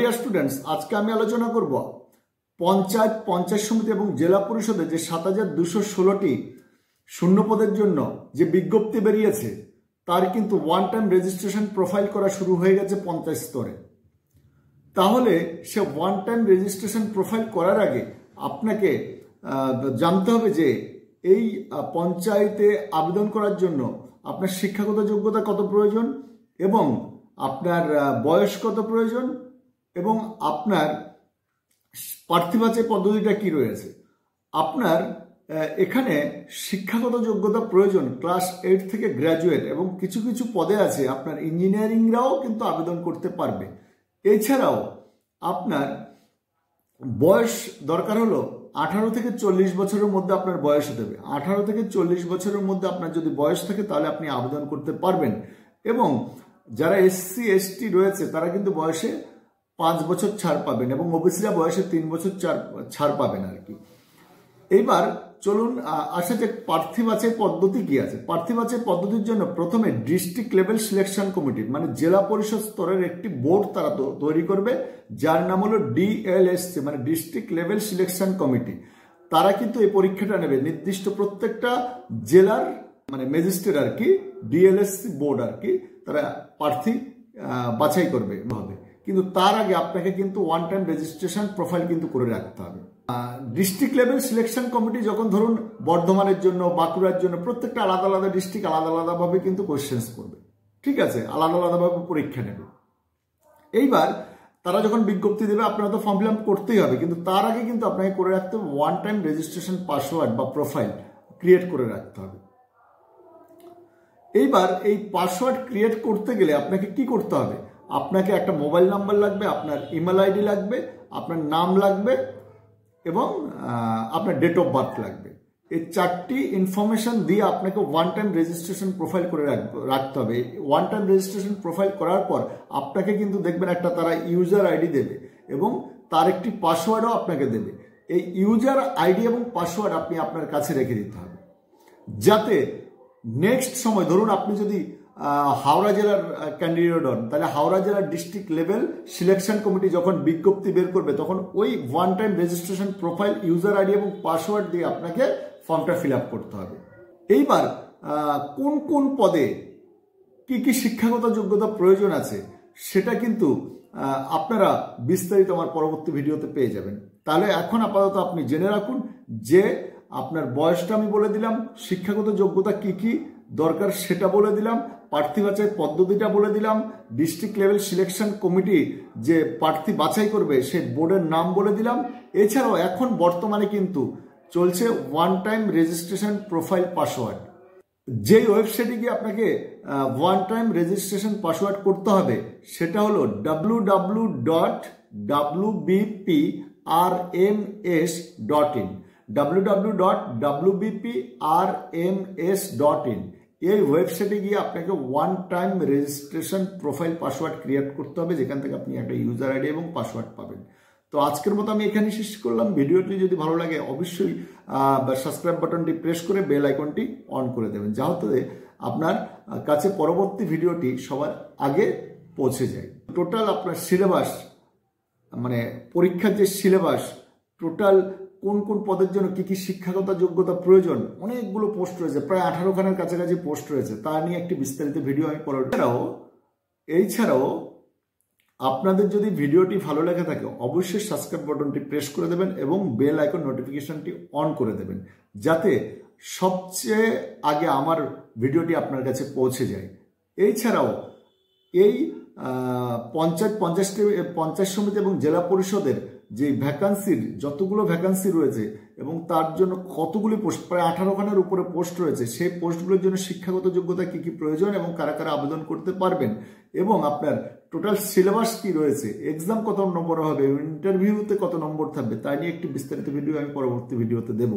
Dear students, আজকে আমি আলোচনা করব পঞ্চায়েত সমিতি এবং জেলা পরিষদে যে ৭,২১৬টি শূন্য পদের জন্য যে বিজ্ঞপ্তি বেরিয়েছে তার কিন্তু ওয়ান টাইম রেজিস্ট্রেশন প্রোফাইল করা শুরু হয়ে গেছে পঞ্চায়েত স্তরে। তাহলে সে ওয়ান টাইম রেজিস্ট্রেশন প্রোফাইল করার আগে আপনাকে জানতে হবে যে এই পঞ্চায়েতে আবেদন করার জন্য আপনার শিক্ষাগত যোগ্যতা কত প্রয়োজন এবং আপনার বয়স কত প্রয়োজন এবং আপনার প্রার্থী বাছাই পদ্ধতিটা কি রয়েছে। আপনার এখানে শিক্ষাগত যোগ্যতা প্রয়োজন ক্লাস 8 থেকে গ্র্যাজুয়েট, এবং কিছু কিছু পদে আছে আপনার ইঞ্জিনিয়ারিংরাও কিন্তু আবেদন করতে পারবে। এছাড়াও আপনার বয়স দরকার হলো 18 থেকে 40 বছরের মধ্যে আপনার বয়স হতে হবে। 18 থেকে 40 বছরের মধ্যে আপনার যদি বয়স থাকে তাহলে আপনি আবেদন করতে পারবেন। এবং যারা SC ST রয়েছে তারা কিন্তু বয়সে 5 বছর ছাড় পাবেন এবং ওবিসিরা বয়সে 3 বছর ছাড় পাবেন আর কি। এইবার চলুন আসা যাক প্রার্থী বাছাই পদ্ধতি কি আছে। প্রার্থী বাছাই পদ্ধতির জন্য প্রথমে ডিস্ট্রিক্ট লেভেল সিলেকশন কমিটি মানে জেলা পরিষদ স্তরের একটি বোর্ড তারা তৈরি করবে, যার নাম হলো DLSC মানে ডিস্ট্রিক্ট লেভেল সিলেকশন কমিটি। তারা কিন্তু এই পরীক্ষাটা নেবে নির্দিষ্ট প্রত্যেকটা জেলার মানে ম্যাজিস্ট্রেট আর কি, DLSC বোর্ড আর কি, তারা প্রার্থী বাছাই করবে হবে। কিন্তু তার আগে আপনাকে কিন্তু ওয়ান টাইম রেজিস্ট্রেশন প্রোফাইল কিন্তু করে রাখতে হবে। ডিস্ট্রিক্ট লেভেল সিলেকশন কমিটি যখন ধরুন বর্ধমানের জন্য, বাঁকুড়ার জন্য, প্রত্যেকটা আলাদা আলাদা ডিস্ট্রিক্ট আলাদা আলাদাভাবে কিন্তু কোয়েশ্চেন্স করবে, ঠিক আছে, আলাদা আলাদাভাবে পরীক্ষা নেবে। এইবার তারা যখন বিজ্ঞপ্তি দেবে আপনারা তো ফর্ম ফিল আপ করতেই হবে, কিন্তু তার আগে কিন্তু আপনাকে করে রাখতে হবে ওয়ান টাইম রেজিস্ট্রেশন পাসওয়ার্ড বা প্রোফাইল ক্রিয়েট করে রাখতে হবে। এইবার এই পাসওয়ার্ড ক্রিয়েট করতে গেলে আপনাকে কি করতে হবে, আপনাকে একটা মোবাইল নাম্বার লাগবে, আপনার ইমেল আইডি লাগবে, আপনার নাম লাগবে এবং আপনার ডেট অফ বার্থ লাগবে। এই 4টি ইনফরমেশন দিয়ে আপনাকে ওয়ান টাইম রেজিস্ট্রেশন প্রোফাইল করে রাখতে হবে। ওয়ান টাইম রেজিস্ট্রেশন প্রোফাইল করার পর আপনাকে কিন্তু দেখবেন একটা তারা ইউজার আইডি দেবে এবং তার একটি পাসওয়ার্ডও আপনাকে দেবে। এই ইউজার আইডি এবং পাসওয়ার্ড আপনি আপনার কাছে রেখে দিতে হবে, যাতে নেক্সট সময় ধরুন আপনি যদি হাওড়া জেলার ক্যান্ডিডেট হন, তাহলে হাওড়া জেলার ডিস্ট্রিক্ট লেভেল সিলেকশন কমিটি যখন বিজ্ঞপ্তি বের করবে তখন ওই one time registration profile, user ID এবং পাসওয়ার্ড দিয়ে আপনাকে ফর্মটা ফিল আপ করতে হবে। এইবার কোন কোন পদে কি কি শিক্ষাগত যোগ্যতা প্রয়োজন আছে সেটা কিন্তু আপনারা বিস্তারিত আমার পরবর্তী ভিডিওতে পেয়ে যাবেন। তাহলে এখন আপাতত আপনি জেনে রাখুন যে আপনার বয়সটা আমি বলে দিলাম, শিক্ষাগত যোগ্যতা কি কি দরকার সেটা বলে দিলাম, প্রার্থী বাছাই পদ্ধতিটা বলে দিলাম, ডিস্ট্রিক্ট লেভেল সিলেকশন কমিটি যে প্রার্থী বাছাই করবে সেই বোর্ডের নাম বলে দিলাম। এছাড়াও এখন বর্তমানে কিন্তু চলছে one time registration profile password. যেই ওয়েবসাইটে গিয়ে আপনাকে ওয়ান টাইম রেজিস্ট্রেশন পাসওয়ার্ড করতে হবে সেটা হলো www.wbprms.in www.wbprms.in। এই ওয়েবসাইটে গিয়ে আপনাকে one time registration profile password create করতে হবে, যেখান থেকে আপনি একটা ইউজার আইডি এবং পাসওয়ার্ড পাবেন। তো আজকের মতো আমি এখানে শেষ করলাম। ভিডিওটি যদি ভালো লাগে অবশ্যই সাবস্ক্রাইব বাটনটি প্রেস করে বেল আইকনটি অন করে দেবেন, যাতে আপনার কাছে পরবর্তী ভিডিওটি সবার আগে পৌঁছে যায়। টোটাল আপনার সিলেবাস মানে পরীক্ষার যে সিলেবাস, টোটাল কোন কোন পদের জন্য কি কি শিক্ষাগত যোগ্যতা প্রয়োজন, অনেকগুলো পোস্ট রয়েছে, প্রায় 18খানার কাছাকাছি পোস্ট রয়েছে, তা নিয়ে একটি বিস্তারিত ভিডিও আমি এছাড়াও আপনাদের যদি ভিডিওটি ভালো লেগে থাকে অবশ্যই সাবস্ক্রাইব বাটনটি প্রেস করে দেবেন এবং বেল আইকন নোটিফিকেশনটি অন করে দেবেন, যাতে সবচেয়ে আগে আমার ভিডিওটি আপনার কাছে পৌঁছে যায়। এছাড়াও এই পঞ্চায়েত সমিতি এবং জেলা পরিষদের যে ভ্যাকান্সির যতগুলো ভ্যাকান্সি রয়েছে এবং তার জন্য কতগুলি পোস্ট, প্রায় 18খানার উপরে পোস্ট রয়েছে, সেই পোস্টগুলোর জন্য শিক্ষাগত যোগ্যতা কি কি প্রয়োজন এবং কারা কারা আবেদন করতে পারবেন এবং আপনার টোটাল সিলেবাস কি রয়েছে, এক্সাম কত নম্বর হবে, ইন্টারভিউতে কত নম্বর থাকবে, তাই নিয়ে একটি বিস্তারিত ভিডিও আমি পরবর্তী ভিডিওতে দেব।